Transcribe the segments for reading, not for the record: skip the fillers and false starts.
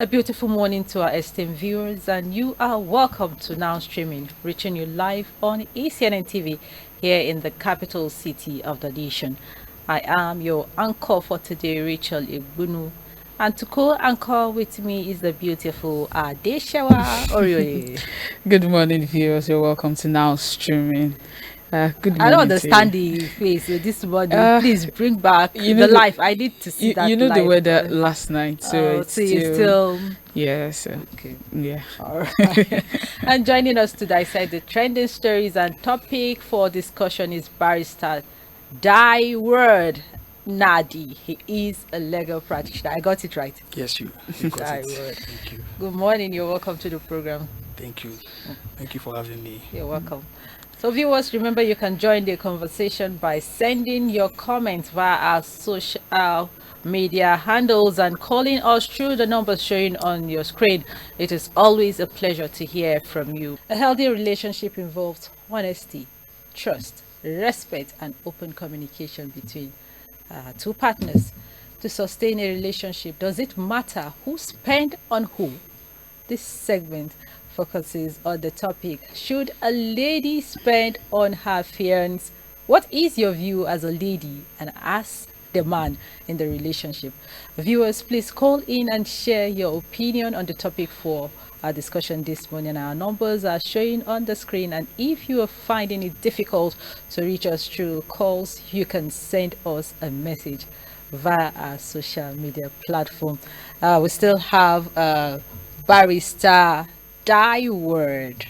A beautiful morning to our esteemed viewers, and you are welcome to Now Streaming, reaching you live on ACNNTV here in the capital city of the nation. I am your anchor for today, Rachel Igbunu, and to co-anchor with me is the beautiful Adeshawa Orioye. Good morning, viewers. You're welcome to Now Streaming. Good I don't morning to you. understand the face this morning. Uh, Please bring back you the know the life. I need to see you that know the life. weather last night, so it's So you still yeah, so okay. yeah. All right. And joining us to dissect the trending stories and topic for discussion is barrister Die Word Nadi. He is a legal practitioner. I got it right. Yes, you got Die it. Word. Thank you. Good morning. You're welcome to the program. Thank you. Thank you for having me. You're welcome. So viewers, remember you can join the conversation by sending your comments via our social media handles and calling us through the numbers showing on your screen. It is always a pleasure to hear from you. A healthy relationship involves honesty, trust, respect, and open communication between two partners. To sustain a relationship, does it matter who spend on who? This segment focuses on the topic, should a lady spend on her fiance? What is your view as a lady and as the man in the relationship? Viewers, please call in and share your opinion on the topic for our discussion this morning. Our numbers are showing on the screen, and if you are finding it difficult to reach us through calls, you can send us a message via our social media platform. We still have barrister Die Word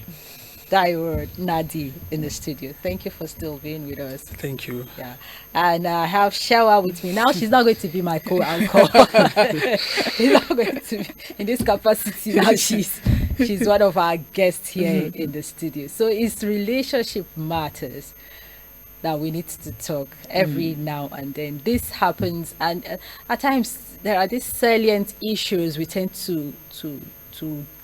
Nadi in the studio. Thank you for still being with us. Thank you. Yeah, and I have Shawa with me now. She's not going to be my co-anchor. She's not going to be in this capacity now. She's one of our guests here in the studio. So it's relationship matters that we need to talk every now and then. This happens, and at times there are these salient issues we tend to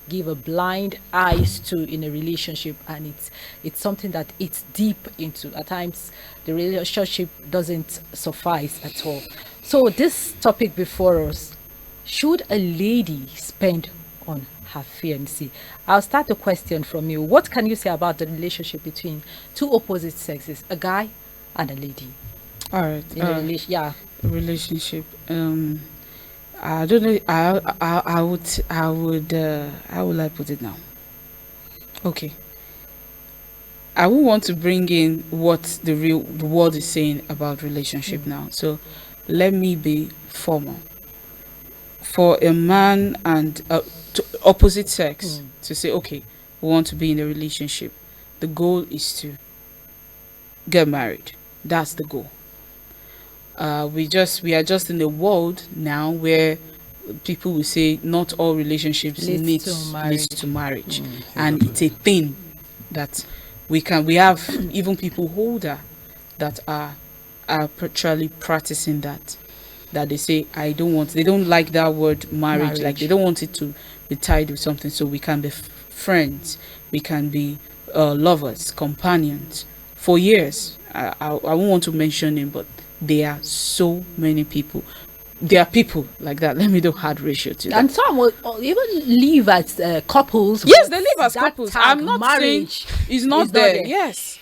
give a blind eyes to in a relationship, and it's something that it's deep into. At times the relationship doesn't suffice at all. So this topic before us, should a lady spend on her fiancé? I'll start the question from you. What can you say about the relationship between two opposite sexes, a guy and a lady? All right. In a Relationship. I don't know. I would. How will I put it now? Okay. I would want to bring in what the world is saying about relationship now. So, let me be formal. For a man and opposite sex to say, okay, we want to be in a relationship. The goal is to get married. That's the goal. We are just in a world now where people will say not all relationships lead to marriage, and it's a thing that we have even people older that are actually practicing that they say they don't like that word marriage. Like they don't want it to be tied with something, so we can be friends, we can be lovers, companions for years. I won't want to mention him, but there are so many people. There are people like that. Let me do hard ratio to that. And some will even live as couples. Yes, they live as couples. I'm not marriage saying it's not there. Yes,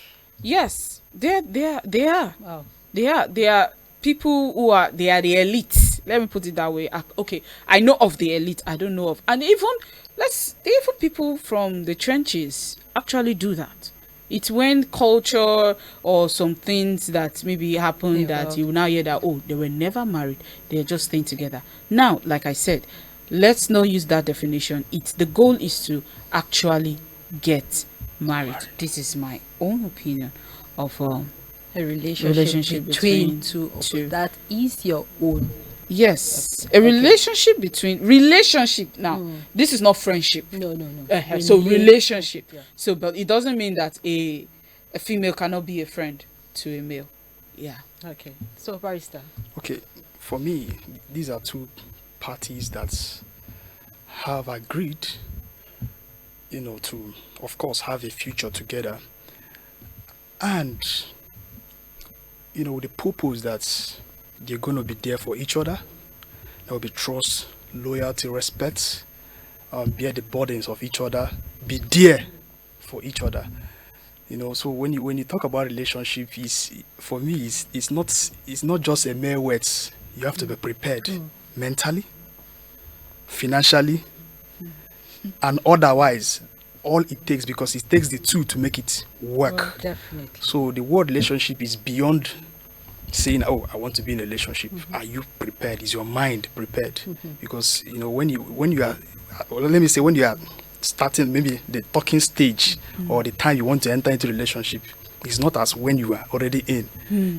they are. Wow. They are people who are the elite. Let me put it that way. Okay, I know of the elite. I don't know of, and even people from the trenches actually do that. It's when culture or some things that maybe happen that you now hear that, oh, they were never married. They're just staying together. Now, like I said, let's not use that definition. The goal is to actually get married. This is my own opinion of a relationship between two. That is your own. Yes, a relationship now. This is not friendship. No. So relationship. Yeah. So, but it doesn't mean that a female cannot be a friend to a male. Yeah. Okay. So, barrister. Okay, for me, these are two parties that have agreed, to, of course, have a future together, and the purpose that they're going to be there for each other. There will be trust, loyalty, respect, bear the burdens of each other, be there for each other. So when you talk about relationship, for me it's not just a mere words. You have to be prepared mentally, financially, and otherwise. All it takes, because it takes the two to make it work. Well, definitely. So the word relationship is beyond saying, "Oh, I want to be in a relationship." Are you prepared? Is your mind prepared? Because when you are, well, let me say, when you are starting maybe the talking stage or the time you want to enter into a relationship, it's not as when you are already in,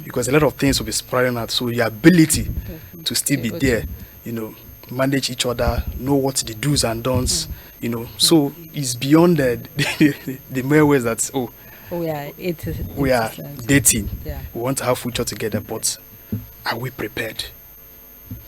because a lot of things will be spiraling out. So your ability to still be there, manage each other, know what the do's and don'ts, so it's beyond the mere ways that we are dating, we want to have future together, but are we prepared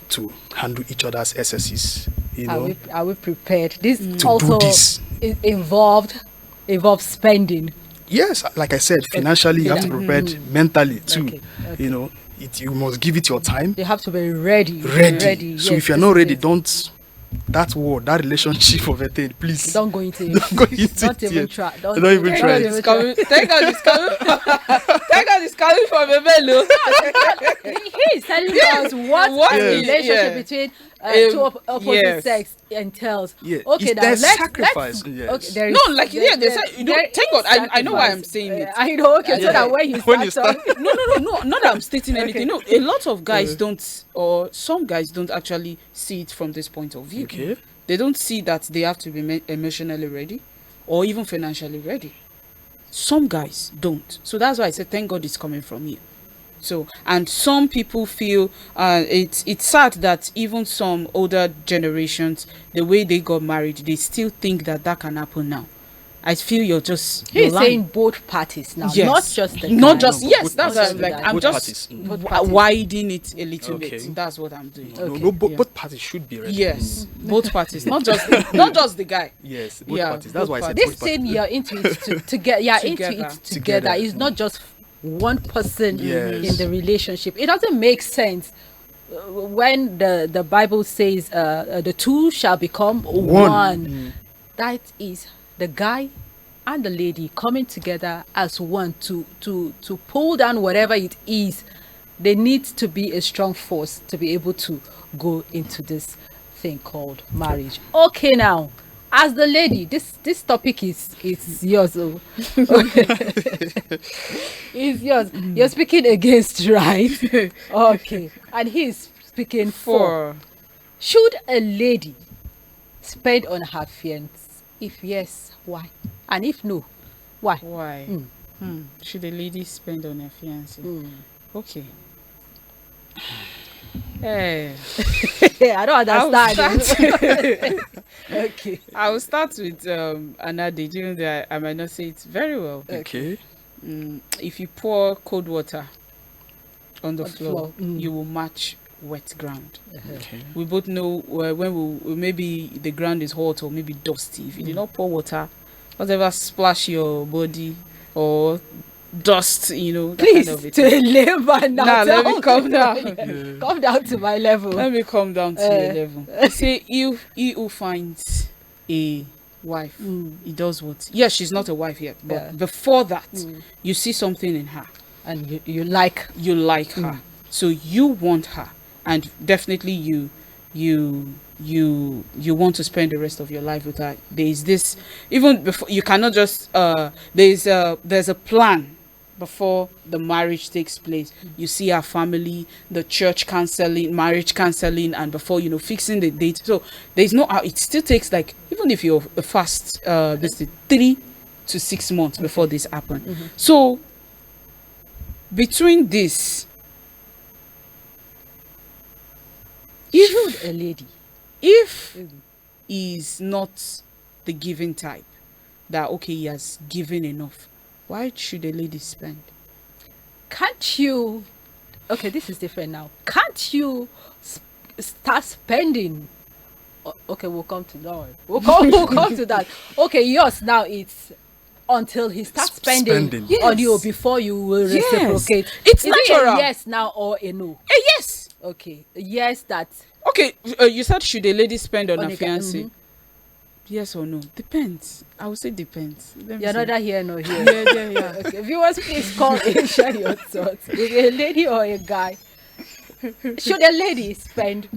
to handle each other's excesses? Are we prepared? This to also do this. involves spending. Yes, like I said, financially you have to be prepared, mentally too. Okay. You must give it your time. You have to be ready. So if you're not ready, don't that relationship of a thing, please don't go into it. Don't even try. Don't even try. Thank God it's coming. Thank God it's coming from a bello. He is telling us what the relationship between two opposite sex entails. Okay, now let's sacrifice. Okay, thank God. I know why I'm saying it. I know. Okay, so that when you start, no, not that I'm stating anything. No, a lot of guys don't, or some guys don't actually see it from this point of view. Okay. They don't see that they have to be emotionally ready or even financially ready. Some guys don't. So that's why I said thank God it's coming from you. So, and some people feel it's sad that even some older generations, the way they got married, they still think that can happen now. I feel you're He's saying both parties now, yes. not just the not guy. just no, yes. That's That's what I'm just widening it a little Okay. bit. That's what I'm doing. Both parties should be ready. Yes, both parties, not just the guy. Yes, both parties. That's why I said this saying you're into it together. It's not just one person in the relationship. It doesn't make sense when the Bible says the two shall become one. That is the guy and the lady coming together as one to pull down whatever it is. They need to be a strong force to be able to go into this thing called marriage. Okay, now as the lady, this topic is yours. It's yours. You're speaking against, right? Okay, and he's speaking for. Should a lady spend on her fiance? If yes, why? And if no, why? Why? Should a lady spend on her fiance? Okay. I don't understand. Okay. I will start with an adage, even though I might not say it very well. Okay. If you pour cold water on the floor, you will match wet ground. Okay. We both know when maybe the ground is hot or maybe dusty. If you do not pour water, whatever splash your body or dust, that please kind of to labor now. Let me come down. Come down to my level. Let me come down to your level. I say he who finds a wife, he does what? Yes, she's not a wife yet, but before that, you see something in her, and you like her, so you want her, and definitely you want to spend the rest of your life with her. There is this, even before, you cannot just there's a plan before the marriage takes place. You see her family, the church counseling, marriage counseling, and before fixing the date. So there's no it still takes, like, even if you're fast, this is 3 to 6 months before this happen. So between this, should a lady, if he's not the giving type, that he has given enough, why should a lady spend? Can't you? Okay, this is different now. Can't you start spending? Okay, we'll come to that. We'll come to that. Okay, yours now it's until he starts spending on you before you will reciprocate. It's is natural. It a yes now or a no? A yes. Okay, yes, that. Okay, you said should a lady spend on her fiancé? Yes or no? Depends. I would say depends. Let me You're see. neither here nor here. Yeah. Okay, viewers, please call and share your thoughts. If a lady or a guy, should a lady spend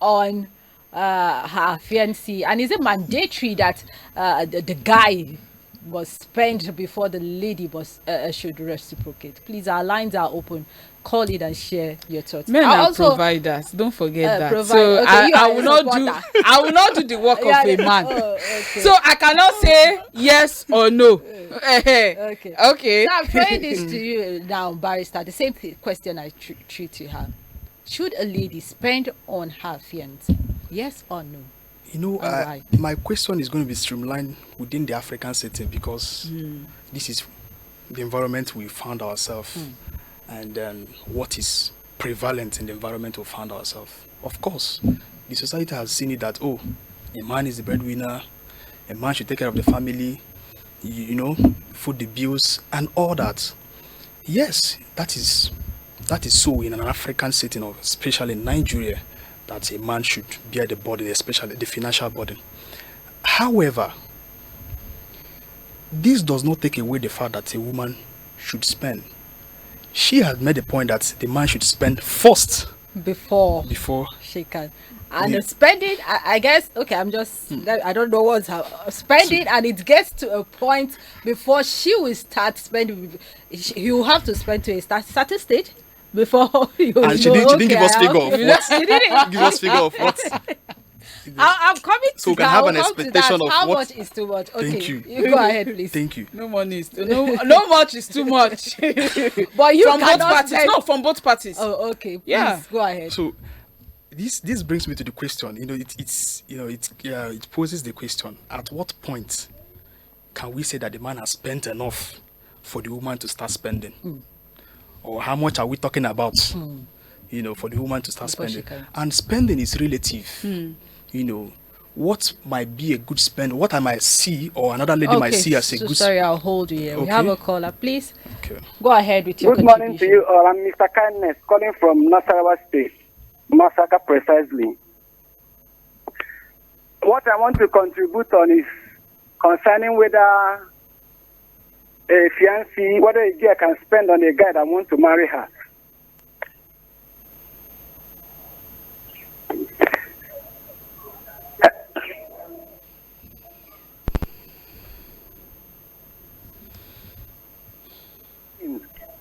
on her fiancé, and is it mandatory that the guy must spend before the lady must should reciprocate? Please, our lines are open. Call it and share your thoughts. Men I are also providers. Don't forget that. provide. So Okay, you I are will a not do. supporter. I will not do the work Yeah, of a man. okay. So I cannot say yes or no. Okay. Okay. So I'm throwing this to you now, barrister. The same question I treat to her. Should a lady spend on her fiancé? Yes or no? You know, Alright. my question is going to be streamlined within the African setting because this is the environment we found ourselves, and then what is prevalent in the environment we found ourselves. Of course, the society has seen it that, oh, a man is the breadwinner, a man should take care of the family, you know, foot the bills and all that. Yes, that is so in an African setting, or especially in Nigeria, that a man should bear the burden, especially the financial burden. However, this does not take away the fact that a woman should spend. She has made a point that the man should spend first Before she can. And the spending, I guess, okay, I'm just, I don't know what's her spending, and it gets to a point before she will start spending. You have to spend to a certain stage before you and she didn't give us figure of what. She didn't Give us figure of what. I'm coming to So we that. can have I'll an come to expectation that. of How what. much is too much? Okay, Thank you. You go ahead, please. Thank you. No money is no much is too much. But you From both cannot parties. spend. No, from both parties. Oh, okay. Please, Yeah. go ahead. So this brings me to the question. You know, it poses the question: at what point can we say that the man has spent enough for the woman to start spending, or how much are we talking about? You know, for the woman to start Before she spending. can. And spending is relative. You know, what might be a good spend, what I might see, or another lady might see as a so good. sorry, I'll hold you here. We Okay. have a caller, please. Okay. Go ahead with your Good morning to contribution. you all. I'm Mr. Kindness calling from Nasarawa State, Masaka precisely. What I want to contribute on is concerning whether a fiancé, whether a girl can spend on a guy that wants to marry her.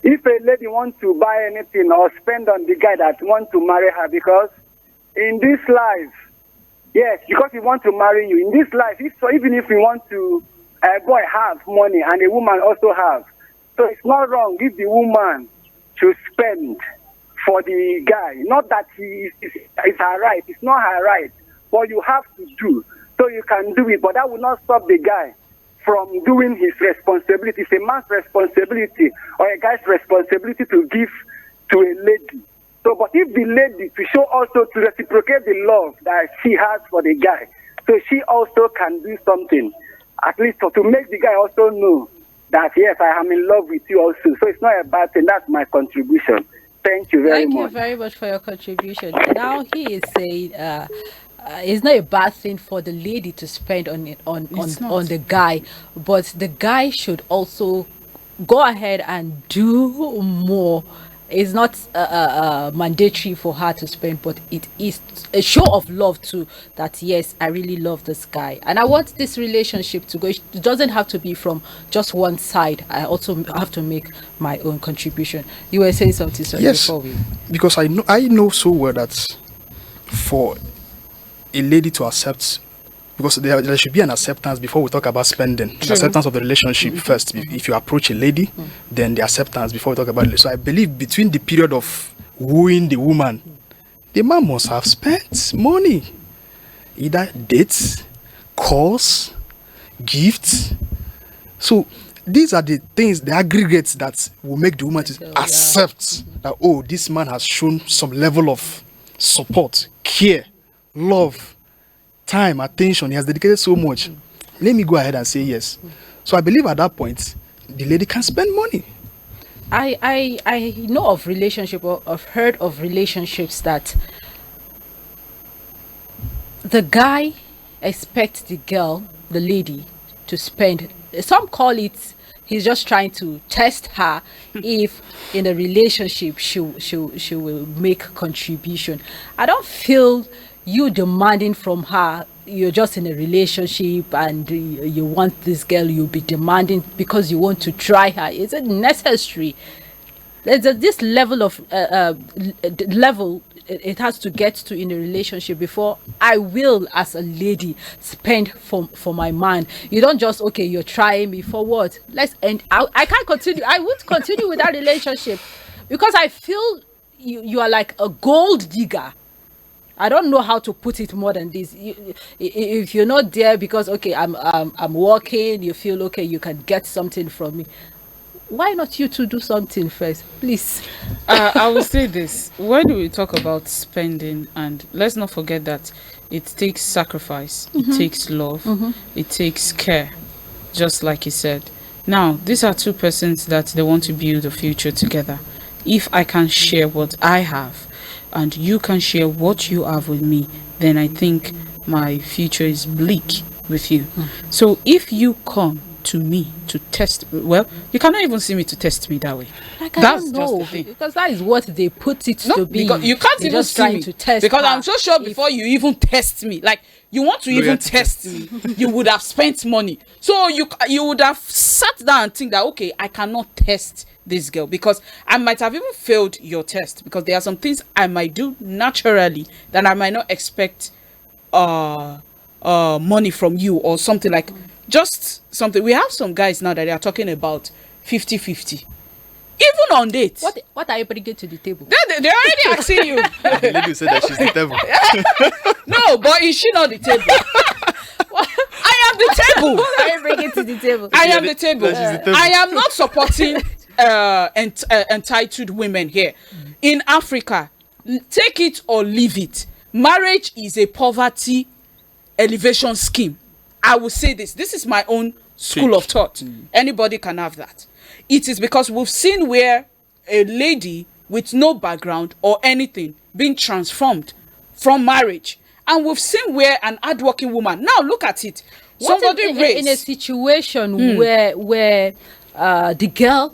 If a lady wants to buy anything or spend on the guy that wants to marry her, because in this life, yes, because he wants to marry you, in this life, even if you want to, a boy have money and a woman also have. So it's not wrong if the woman should spend for the guy. Not that it's her right, it's not her right, but you have to do. So you can do it, but that will not stop the guy from doing his responsibility. It's a man's responsibility or a guy's responsibility to give to a lady. So, but if the lady to show also to reciprocate the love that she has for the guy, so she also can do something, at least to make the guy also know that yes, I am in love with you also. So it's not a bad thing. That's my contribution. Thank you very much. Thank you very much for your contribution. Now he is saying it's not a bad thing for the lady to spend on the guy, but the guy should also go ahead and do more. It's not mandatory for her to spend, but it is a show of love too, that yes, I really love this guy and I want this relationship to go. It doesn't have to be from just one side. I also have to make my own contribution. You were saying something, sorry, Yes, before we... because I know so well that for a lady to accept, because there should be an acceptance before we talk about spending. An acceptance of the relationship first. If you approach a lady, then the acceptance before we talk about it. So I believe between the period of wooing the woman, the man must have spent money. Either dates, calls, gifts. So these are the things, the aggregates that will make the woman to accept that, oh, this man has shown some level of support, care, love, time, attention. He has dedicated so much. Let me go ahead and say yes. So I believe at that point, the lady can spend money. I know of relationship, or I've heard of relationships that the guy, expect the girl, the lady, to spend. Some call it he's just trying to test her if in a relationship she will make contribution. I don't feel you demanding from her. You're just in a relationship and you want this girl, you'll be demanding because you want to try her. Is it necessary? There's this level of level it has to get to in a relationship before I will, as a lady, spend for my man. You don't just, okay, you're trying me for what? Let's end. I can't continue. I would continue with that relationship because I feel you are like a gold digger. I don't know how to put it more than this. If you're not there because, okay, I'm working, you feel okay, you can get something from me. Why not you two do something first, please? I will say this. When we talk about spending, and let's not forget that it takes sacrifice, it takes love, it takes care, just like you said. Now, these are two persons that they want to build a future together. If I can share what I have and you can share what you have with me, then I think my future is bleak with you. So if you come to me to test, well, you cannot even see me to test me that way. Like, I don't know, because that is what they put it to be. Because you can't They're even just see trying me to test because her. I'm so sure before you even test me, like you want to even test me, you would have spent money. So you would have sat down and think that, okay, I cannot test this girl because I might have even failed your test because there are some things I might do naturally that I might not expect money from you or something, like just something. We have some guys now that they are talking about 50-50 even on dates. What are you bringing to the table? They're already asking you. The lady said that she's the devil. No, but is she not the table? I am the table. What are you bringing to the table? I am the table. That she's the table. I am not supporting entitled women here. In Africa, take it or leave it. Marriage is a poverty elevation scheme. I will say this. This is my own school of thought. Anybody can have that. It is because we've seen where a lady with no background or anything being transformed from marriage. And we've seen where an hardworking woman, now look at it. Somebody in a situation where the girl,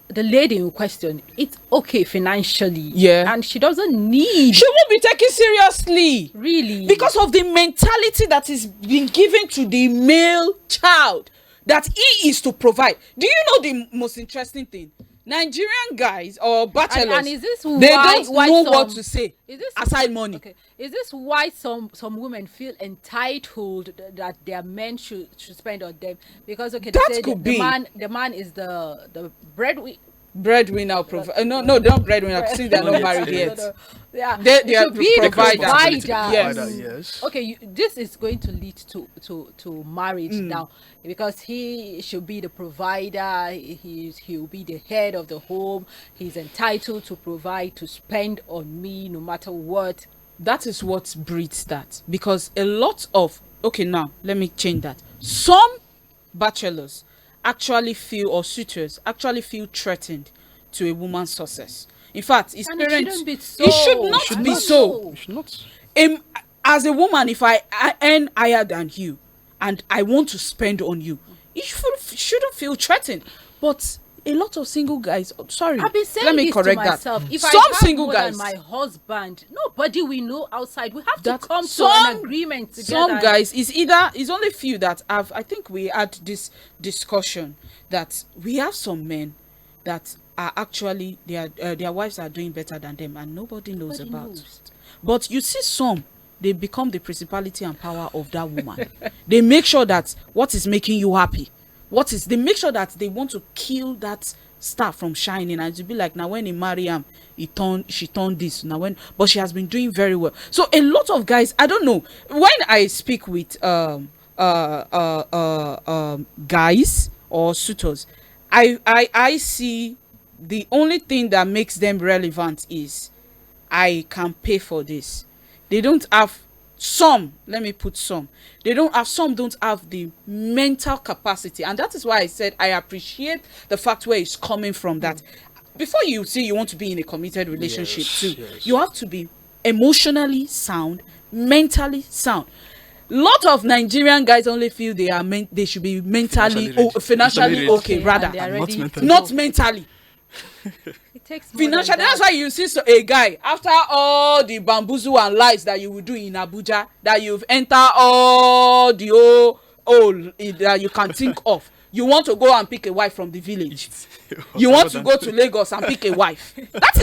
the lady in question, it's okay financially. Yeah. And she doesn't need. She won't be taken seriously. Really? Because of the mentality that is being given to the male child, that he is to provide. Do you know the most interesting thing? Nigerian guys or bachelors, and is this they don't know what to say aside money. Okay. Is this why some women feel entitled that their men should spend on them? Because okay, That they say could the be. man is the Breadwinner, no, not breadwinner. See, they're not married yet. Yeah, They are should be the provider. provider. Yes. Okay, this is going to lead to marriage now, because he should be the provider. He'll be the head of the home. He's entitled to provide, to spend on me no matter what. That is what breeds that, because a lot of, okay, now let me change that. Some bachelors actually feel, or suitors actually feel threatened to a woman's success. In fact, his And it parents, shouldn't be so. it should not be so. You should not. As a woman, if I earn higher than you and I want to spend on you, you shouldn't feel threatened. But a lot of single guys, sorry, I've been saying let me this correct to myself. that. If Some I have single more guys, than my husband, nobody we know outside. We have that to come to some- an agreement together. Some guys is only few that have. I think we had this discussion that we have some men that are actually their wives are doing better than them and nobody knows about it. But you see some, they become the principality and power of that woman. They make sure that what is making you happy, they make sure that they want to kill that star from shining, and to be like, now when he marry him, she turned this, now when, but she has been doing very well. So a lot of guys, I don't know, when I speak with guys or suitors, I see the only thing that makes them relevant is I can pay for this. They don't have some don't have the mental capacity, and that is why I said I appreciate the fact where it's coming from, that before you say you want to be in a committed relationship, Yes, too, yes. you have to be emotionally sound, mentally sound. lot of Nigerian guys only feel they should be financially okay, rather not mentally. It takes Financially, that's why you see a guy, after all the bamboozle and lies that you will do in Abuja, that you've entered all the that you can think of, you want to go and pick a wife from the village. You want to go to Lagos and pick a wife. That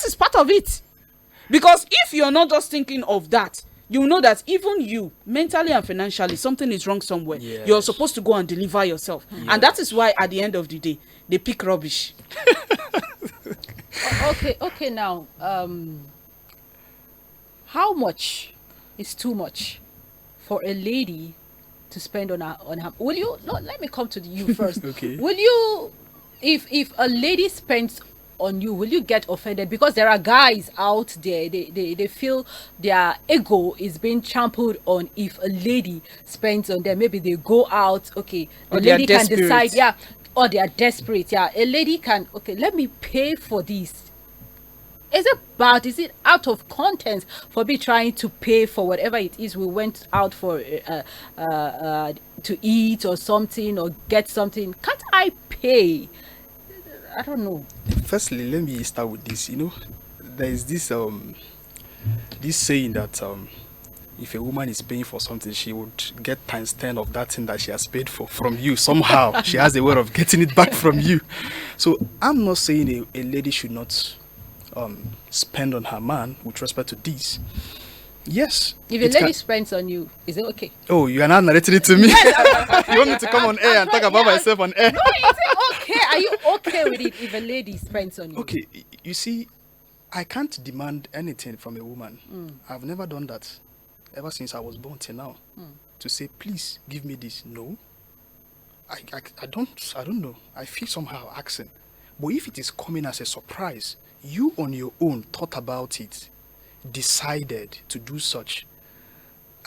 is part of it. Because if you're not just thinking of that, you know that even you, mentally and financially, something is wrong somewhere. Yes. You're supposed to go and deliver yourself. Yes. And that is why at the end of the day, they pick rubbish. Okay, now, how much is too much for a lady to spend on her? Will you, no, let me come to you first. Okay. Will you, if a lady spends on you, will you get offended? Because there are guys out there, they feel their ego is being trampled on if a lady spends on them. Maybe they go out, okay, the lady can decide, yeah, or they are desperate, yeah, a lady can, okay, let me pay for this. Is it bad? Is it out of context for me trying to pay for whatever it is we went out for to eat or something or get something? Can't I pay? I don't know. Firstly, let me start with this. You know, there is this this saying that if a woman is paying for something, she would get times 10 of that thing that she has paid for from you. Somehow, she has a way of getting it back from you. So I'm not saying a lady should not spend on her man with respect to this. Yes. If a lady spends on you, is it okay? Oh, you are not narrating it to me. You want me to come on air and talk about myself on air? No, is it okay? Are you okay with it if a lady spends on you? Okay, you see, I can't demand anything from a woman. I've never done that ever since I was born till now. To say, please give me this. No. I don't know. I feel somehow asking. But if it is coming as a surprise, you on your own thought about it, decided to do such,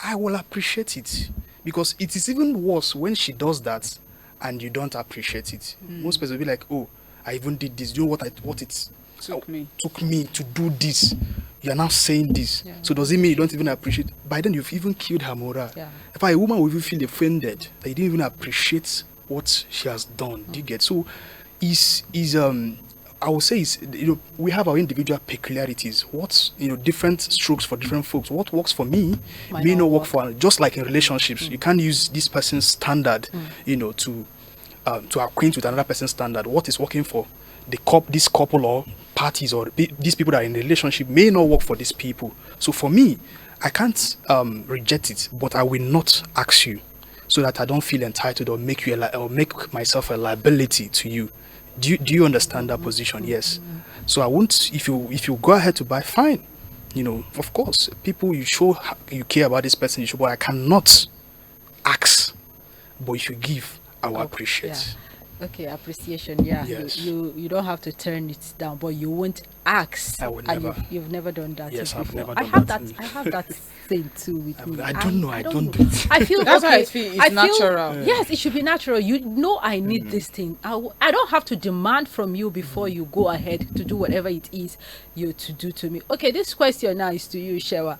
I will appreciate it. Because it is even worse when she does that and you don't appreciate it. Most people will be like, oh, I even did this. Do you know what it took me to do this? You are now saying this. Yeah. So does it mean you don't even appreciate? By then you've even killed her morale. Yeah. If a woman will even feel offended that you didn't even appreciate what she has done. Do you get? So I will say is, we have our individual peculiarities. What's, different strokes for different folks. What works for me may not work for, just like in relationships. You can't use this person's standard, to acquaint with another person's standard. What is working for this couple or parties or these people that are in a relationship may not work for these people. So for me, I can't reject it, but I will not ask you so that I don't feel entitled or make make myself a liability to you. Do you understand that position? Yes. So I won't, if you go ahead to buy, fine. Of course, people, you show you care about this person, but I cannot ask. But if you give, I will appreciate. Yeah. Okay, appreciation. Yeah. Yes. You don't have to turn it down, but you won't ask. I would never. You've never done that. Yes, before. I've never done that. I have that thing too with me. I don't know. I don't do it. I feel that's okay. why I feel it's natural. Yes, it should be natural. I need this thing. I don't have to demand from you before you go ahead to do whatever it is you to do to me. Okay, this question now is to you, Shewa.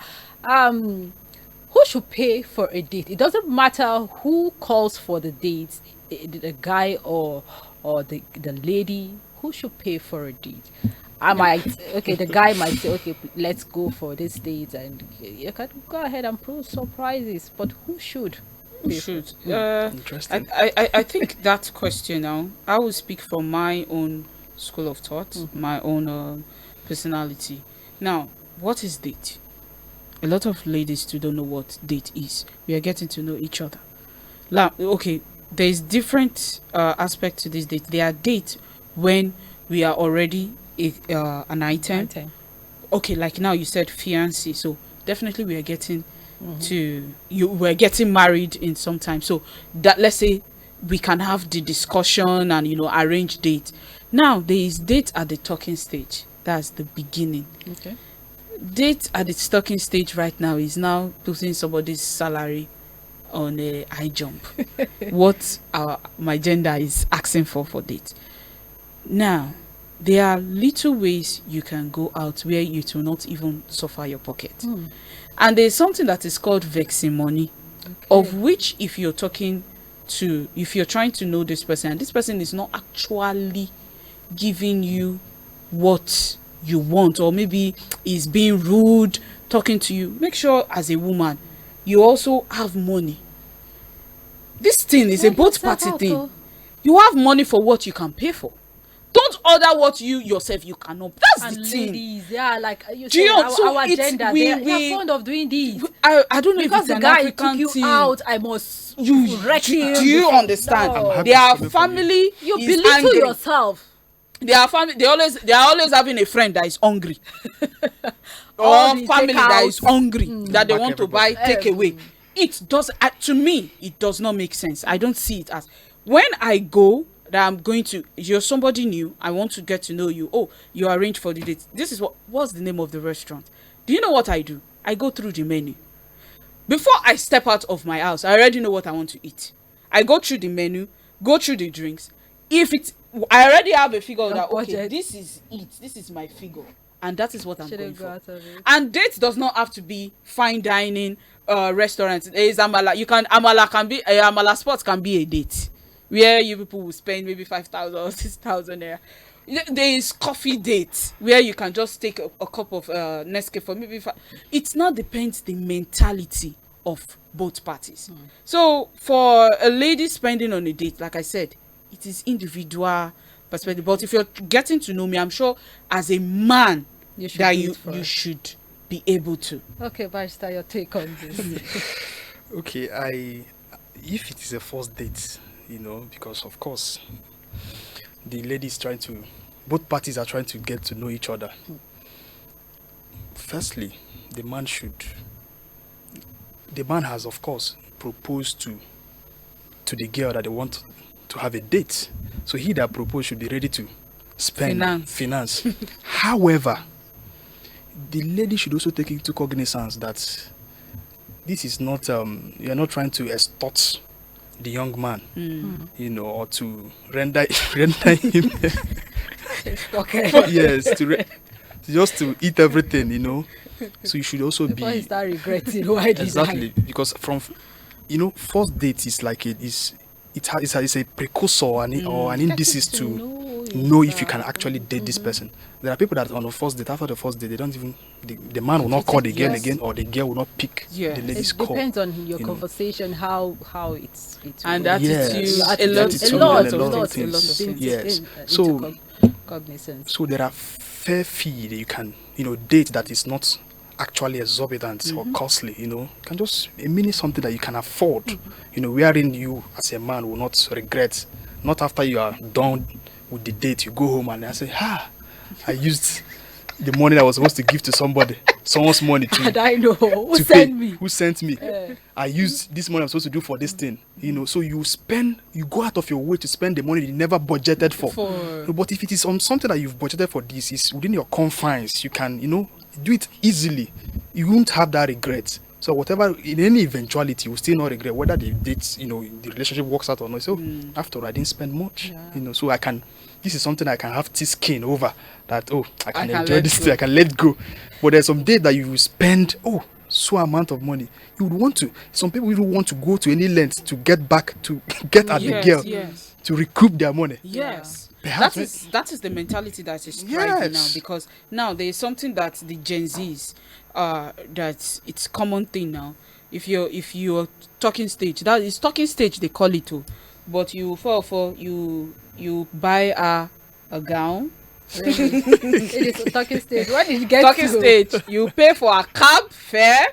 Who should pay for a date? It doesn't matter who calls for the date, the guy or the lady. Who should pay for a date? The guy might say, okay, let's go for this date, and you can go ahead and prove surprises, but who should? Interesting. I think that question now, I will speak from my own school of thought, my own personality. Now, what is date? A lot of ladies still don't know what date is. We are getting to know each other. Okay, there is different aspect to this date. There are dates when we are already an item. Okay, like now you said fiance, so definitely we are getting we're getting married in some time. So that, let's say, we can have the discussion and arrange date. Now there is date at the talking stage. That's the beginning. Okay. Date at the talking stage right now is now putting somebody's salary on a high jump. What my gender is asking for date. Now, there are little ways you can go out where you do not even suffer your pocket. And there's something that is called vexing money. of which if you're trying to know this person, and this person is not actually giving you what you want, or maybe is being rude talking to you, make sure as a woman you also have money. This thing is a both party thing. You have money for what you can pay for. Don't order what you yourself you cannot. That's the thing. Ladies, yeah, like you Do you said, know, so our gender, they're fond of doing this. I don't know Because if the it's an guy African took you thing. out, I must You wreck him. do you understand? No. I'm happy Their to family You is belittle angry. yourself. Their family, they are always having a friend that is hungry, All or the family that is takeouts. hungry that they Back want to buy everybody. take away. It does to me. It does not make sense. I don't see it as when I go that I'm going to. You're somebody new. I want to get to know you. Oh, you arrange for the date. This is what's the name of the restaurant? Do you know what I do? I go through the menu. Before I step out of my house, I already know what I want to eat. I go through the menu, go through the drinks. I already have a figure that, okay, budget. this is it. This is my figure. And that is what I'm going Shouldn't go for. out of it. And dates does not have to be fine dining restaurants. There is amala. Amala spots can be a date where you people will spend maybe 5,000 or 6,000 there. There is coffee date where you can just take a cup of Nescafe for maybe it now depends the mentality of both parties. So for a lady spending on a date, like I said, it is individual perspective. But if you're getting to know me, I'm sure as a man You should that do you it for us. should be able to. Okay, Barrister, your take on this. Okay, if it is a first date, because of course the lady is both parties are trying to get to know each other. Firstly, the man has of course proposed to the girl that they want to have a date. So he that proposed should be ready to spend finance. However, the lady should also take into cognizance that this is not you're not trying to extort the young man, or to render him Okay. yes, just to eat everything, So you should also Before he be start regretting why did exactly, because from first date is like it's a precursor or an indices to know if you can actually date this person. There are people that on the first date, after the first date, they don't even the man will not call the girl again, or the girl will not pick the lady's call. It depends on your conversation, how it's And will- attitude, Attitude, a lot and of things. things. Yes. So cognizance. So there are fair fee that you can date that is not actually exorbitant or costly. You can just mean something that you can afford. Wherein you as a man will not regret. Not after you are done with the date, you go home and I say, I used the money that I was supposed to give to someone's money And I know who to sent pay. me. Who sent me? I used this money I'm supposed to do for this thing. So you go out of your way to spend the money you never budgeted for. But if it is on something that you've budgeted for, this is within your confines, you can, do it easily. You won't have that regret. So whatever, in any eventuality, you will still not regret whether the dates, the relationship works out or not. So after all, I didn't spend much, so this is something I can have thick skin over, that, I can enjoy this thing, I can let go. But there's some days that you will spend, so amount of money. You would want to, some people will want to go to any length to get back, to get at the girl, to recoup their money. Yes. Perhaps That is the mentality that is thriving now, because now there is something that the Gen Zs that it's common thing now. If you're talking stage, that is talking stage they call it too, but you you buy a gown. It is talking stage. What did you get Talking to? stage, you pay for a cab fare,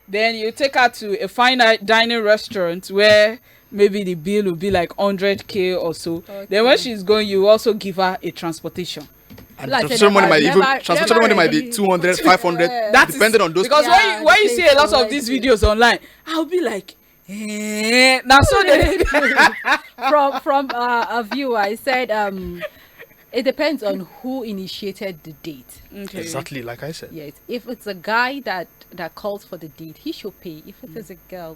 then you take her to a fine dining restaurant where maybe the bill will be like 100K or so. Okay. Then when she's going, you also give her a transportation. and Like, transportation money might never- transportation money might be never 200, 500, That is- depending on those. Because Yeah, when you they see a lot feel of these like videos online, I'll be like, now so they from a viewer, I said it depends on who initiated the date. okay. Exactly, like I said. Yes, if it's a guy that calls for the date, he should pay. If it is a girl,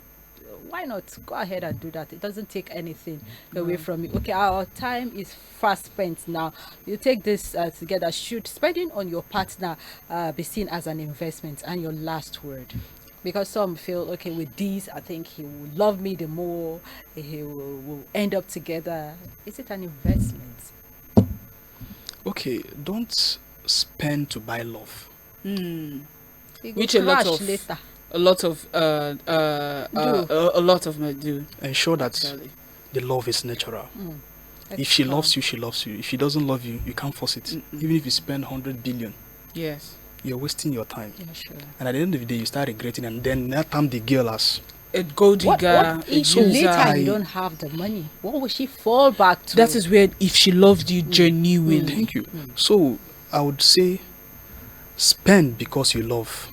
why not go ahead and do that? It doesn't take anything away from you. Okay, our time is fast spent now. You take this together. Should spending on your partner be seen as an investment? And your last word. Because some feel, okay, with this, I think he will love me the more, will end up together. Is it an investment? Okay, don't spend to buy love. It will Which a lot crash of later. a lot of a lot of men do. Ensure that Actually. the love is natural. If she loves you, she loves you. If she doesn't love you, you can't force it. Even if you spend 100 billion, Yes. you're wasting your time. Yeah, sure. And at the end of the day, you start regretting, and then that time the girl has. A gold digger, What a if user. later you don't have the money? What will she fall back to? That is where if she loved you genuinely. Thank you. So I would say, spend because you love,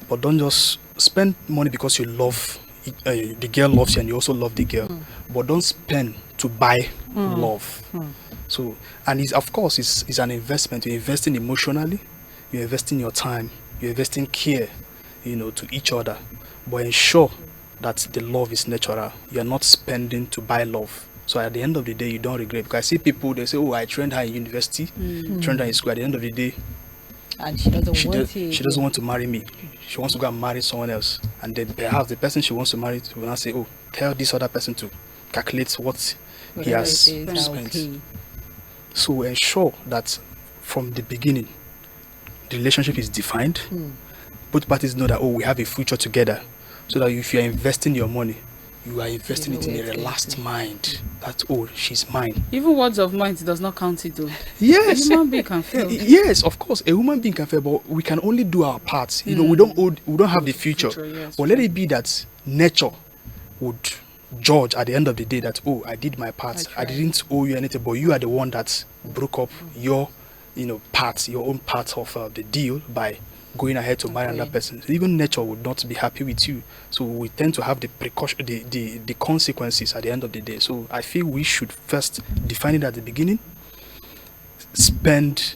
but don't just spend money because you love. The girl loves you, and you also love the girl. But don't spend to buy love. So, and it's, of course, it's an investment. You're investing emotionally, you're investing your time, you're investing care, to each other. But ensure that the love is natural. You're not spending to buy love. So at the end of the day, you don't regret. Because I see people, they say, oh, I trained her in university, trained her in school. At the end of the day, and she doesn't want to marry me. She wants to go and marry someone else. And then perhaps the person she wants to marry will not say, oh, tell this other person to calculate what he has spent. So ensure that from the beginning, the relationship is defined. Both parties know that, oh, we have a future together. So that if you're investing your money, you are investing it in a relaxed mind. That, oh, she's mine. Even words of mind does not count it though. Yes. A human being can fail. Yes, of course, a human being can fail, but we can only do our part. We don't have the future. Yes, but let it be that nature would judge at the end of the day that, oh, I did my part. I didn't owe you anything, but you are the one that broke up your, part, your own part of the deal by going ahead to marry another person. Even nature would not be happy with you. So we tend to have the precaution, the consequences at the end of the day. So I feel we should first define it at the beginning. Spend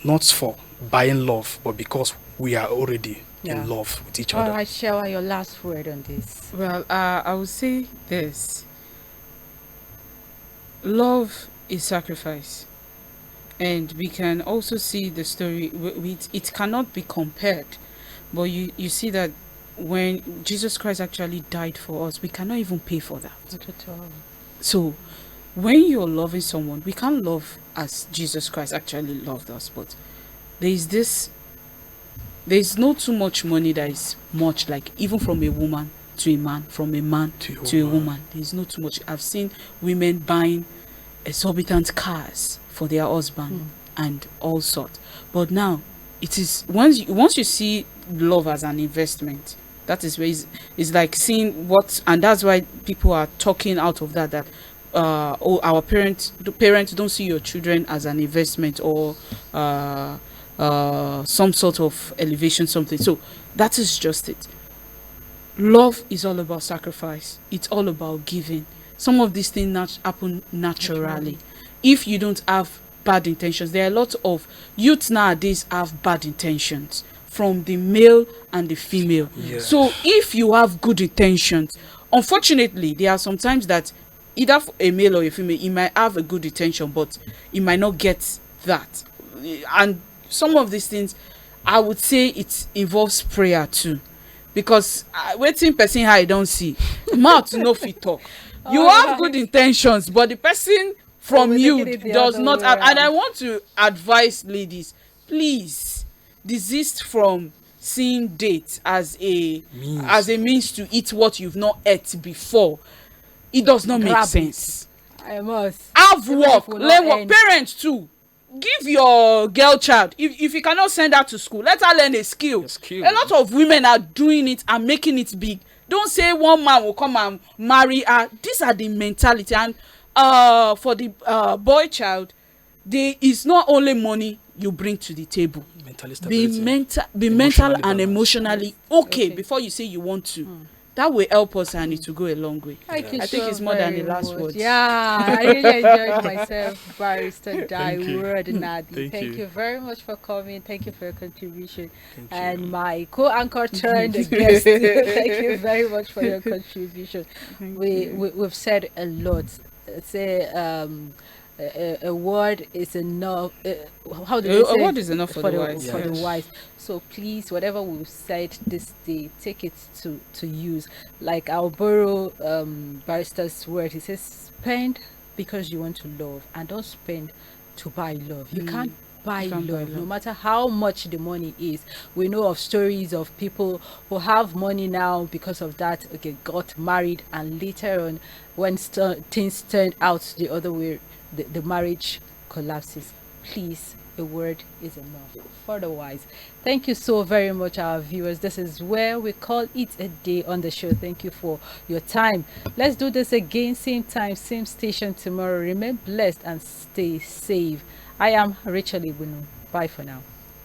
not for buying love, but because we are already in love with each other. All right, Shewa, your last word on this. Well, I would say this. Love is sacrifice. And we can also see the story, it cannot be compared. But you see that when Jesus Christ actually died for us, we cannot even pay for that. So when you're loving someone, we can't love as Jesus Christ actually loved us. But there's no too much money that is much, like even from a woman to a man, from a man to a woman. There's no too much. I've seen women buying exorbitant cars for their husband and all sorts. But now it is once you see love as an investment, that is where it's like seeing what, and that's why people are talking out of that our parents don't see your children as an investment or some sort of elevation, something. So that is just it. Love is all about sacrifice. It's all about giving. Some of these things happen naturally. If you don't have bad intentions, there are a lot of youths nowadays have bad intentions from the male and the female. Yes. So if you have good intentions, unfortunately, there are sometimes that either a male or a female, he might have a good intention, but he might not get that. And some of these things, I would say it involves prayer too, because waiting person I don't see mouth no fit talk. You have good intentions, but the person from you does not have, and I want to advise ladies, please desist from seeing dates as a means to eat what you've not ate before. It does not make sense. I must Have work, learn work. Parents too, give your girl child, if you cannot send her to school, let her learn a skill. A lot of women are doing it and making it big. Don't say one man will come and marry her. These are the mentality. And for the boy child, there is not only money you bring to the table. Be mental and emotionally okay before you say you want to. That will help us, and it will go a long way. I think it's more than the last word. Yeah, I really enjoyed myself, Barrister Word Nadi. Thank you very much for coming. Thank you for your contribution. And my co-anchor turned guest. Thank you very much for your contribution. We've said a lot. Say a word is enough. How do they say? A word is enough for the wise. For the Yes. wise. So please, whatever we've said this day, take it to use. Like I'll borrow Barrister's word. He says, "Spend because you want to love, and don't spend to buy love." You can't buy You can't buy love, no love. matter how much the money is. We know of stories of people who have money now because of that, okay, got married, and later on, when things turned out the other way, the marriage collapses. Please, a word is enough. Otherwise, thank you so very much, our viewers. This is where we call it a day on the show. Thank you for your time. Let's do this again, same time, same station tomorrow. Remain blessed and stay safe. I am Rachel Ibunu. Bye for now.